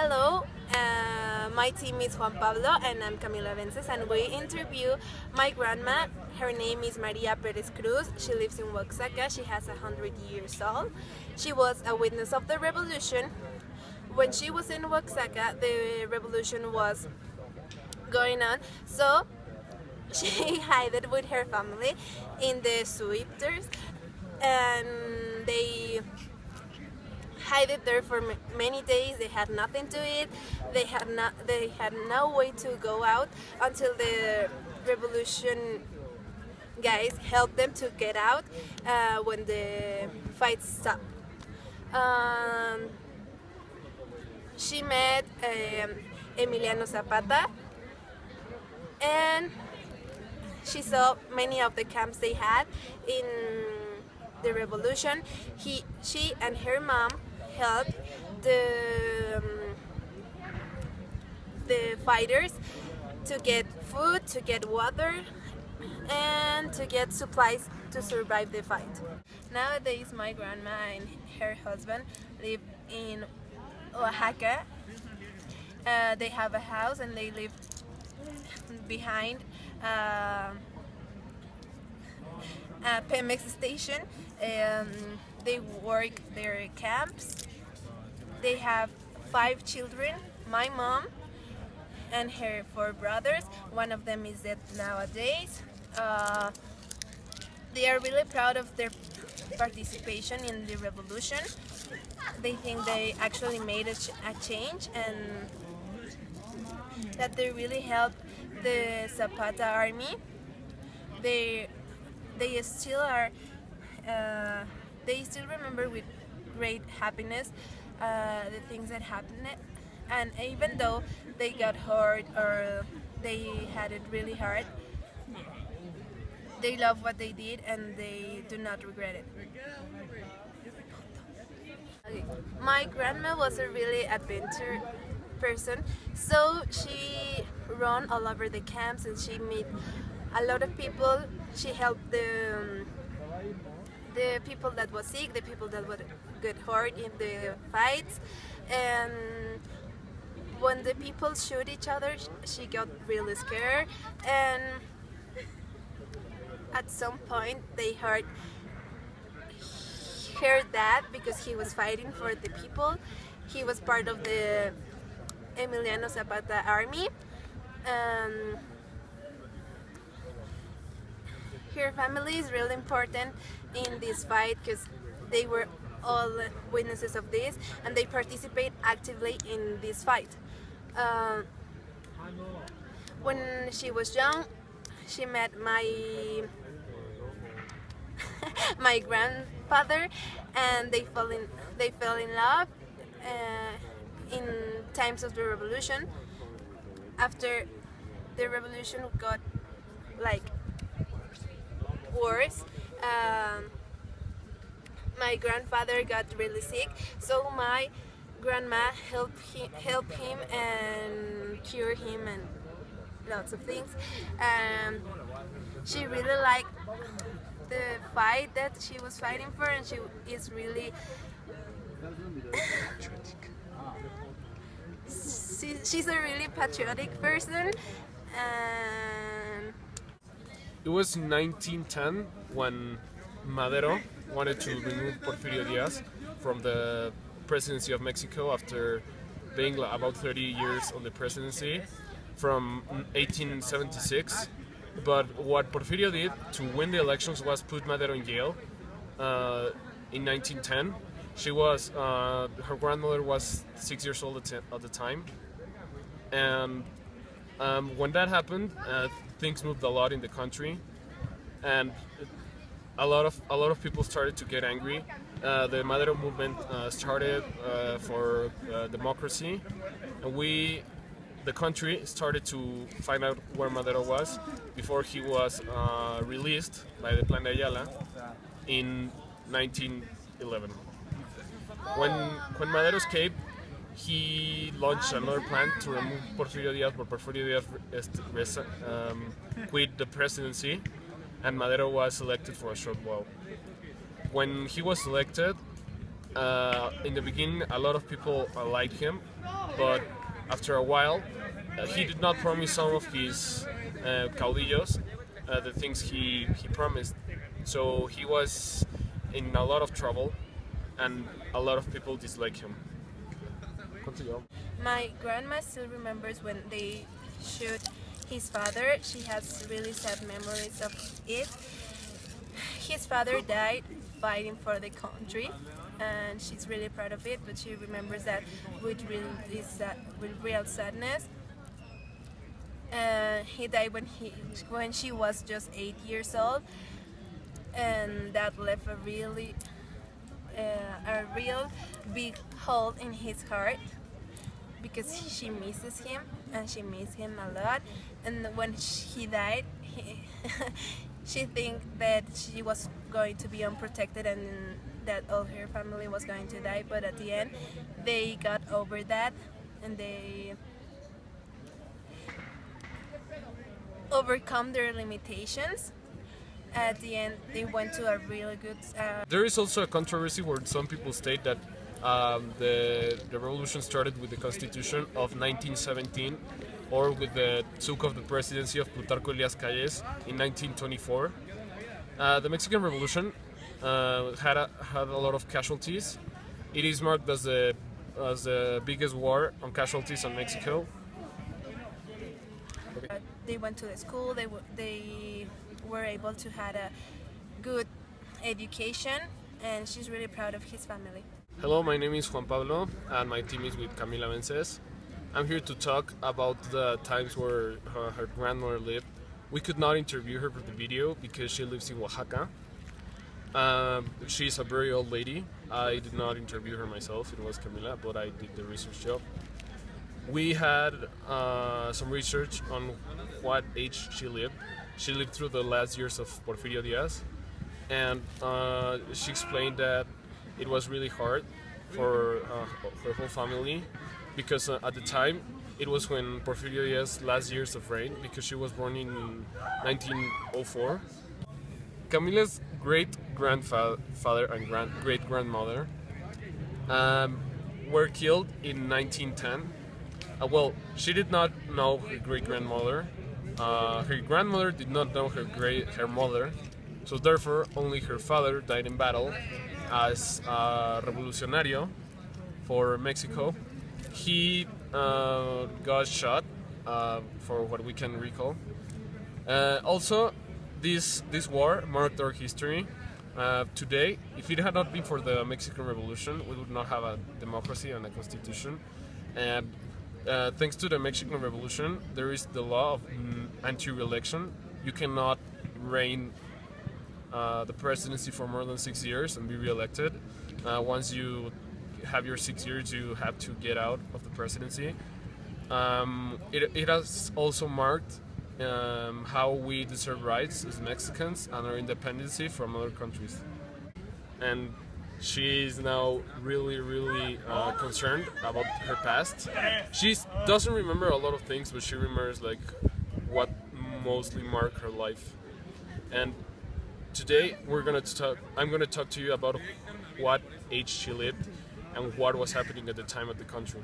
Hello, my team is Juan Pablo and I'm Camila Vences, and we interview my grandma. Her name is Maria Perez Cruz. She lives in Oaxaca. She has 100 years old. She was a witness of the revolution. When she was in Oaxaca, the revolution was going on, so she hid with her family in the sweepers, and they hid it there for many days. They had nothing to eat. They had no way to go out until the revolution guys helped them to get out when the fight stopped. Um, she met Emiliano Zapata, and she saw many of the camps they had in the revolution. She and her mom helped the fighters to get food, to get water, and to get supplies to survive the fight. Nowadays, my grandma and her husband live in Oaxaca. They have a house and they live behind a Pemex station. They work their camps. They have 5 children. My mom and her 4 brothers. One of them is dead nowadays. They are really proud of their participation in the revolution. They think they actually made a change, and that they really helped the Zapata army. They still are. They still remember with great happiness the things that happened, and even though they got hurt or they had it really hard, they love what they did and they do not regret it. Okay. My grandma was a really adventure person, so she ran all over the camps and she met a lot of people. She helped the people that was sick, the people that would get hurt in the fights, and when the people shoot each other, she got really scared, and at some point they hurt her dad because he was fighting for the people. He was part of the Emiliano Zapata army. Her family is really important in this fight because they were all witnesses of this and they participate actively in this fight. When she was young, she met my my grandfather, and they fell in love in times of the revolution. After the revolution got like worse, my grandfather got really sick, so my grandma helped him and cure him and lots of things. She really liked the fight that she was fighting for, and she is really she's a really patriotic person. And it was 1910 when Madero wanted to remove Porfirio Diaz from the presidency of Mexico after being about 30 years on the presidency from 1876. But what Porfirio did to win the elections was put Madero in jail in 1910. She was, her grandmother was 6 years old at the time, and when that happened, things moved a lot in the country, and a lot of people started to get angry. The Madero movement started for democracy, and the country started to find out where Madero was before he was released by the Plan de Ayala in 1911. When Madero escaped, he launched another plan to remove Porfirio Diaz, but Porfirio Diaz quit the presidency, and Madero was elected for a short while. When he was elected, In the beginning, a lot of people liked him, but after a while, he did not promise some of his caudillos the things he promised. So he was in a lot of trouble, and a lot of people dislike him. Continue. My grandma still remembers when they shoot his father. She has really sad memories of it. His father died fighting for the country, and she's really proud of it, but she remembers that with real sadness. He died when she was just 8 years old, and that left a real big hole in his heart, because she misses him and she misses him a lot. And when he died, she think that she was going to be unprotected and that all her family was going to die, but at the end they got over that and they overcome their limitations. At the end they went to a really good There is also a controversy where some people state that the revolution started with the Constitution of 1917 or with the took of the presidency of Plutarco Elias Calles in 1924. The Mexican Revolution had a lot of casualties. It is marked as the biggest war on casualties in Mexico. They went to the school, they were able to have a good education, and she's really proud of his family. Hello, my name is Juan Pablo and my team is with Camila Vences. I'm here to talk about the times where her grandmother lived. We could not interview her for the video because she lives in Oaxaca. She's a very old lady. I did not interview her myself, it was Camila, but I did the research job. We had some research on what age she lived. She lived through the last years of Porfirio Diaz, and she explained that it was really hard for her whole family because at the time it was when Porfirio Diaz's last years of reign, because she was born in 1904. Camila's great-grandfather and great-grandmother were killed in 1910. Well, she did not know her great-grandmother. Her grandmother did not know her mother, so therefore only her father died in battle as a revolucionario for Mexico. He got shot, for what we can recall. Also, this war marked our history. Today, if it had not been for the Mexican Revolution, we would not have a democracy and a constitution. And thanks to the Mexican Revolution, there is the law of anti-re-election. You cannot reign the presidency for more than 6 years and be re-elected. Once you have your 6 years, you have to get out of the presidency. It has also marked how we deserve rights as Mexicans and our independence from other countries. And she is now really concerned about her past. She doesn't remember a lot of things, but she remembers like what mostly marked her life. And today I'm gonna talk to you about what age she lived and what was happening at the time of the country.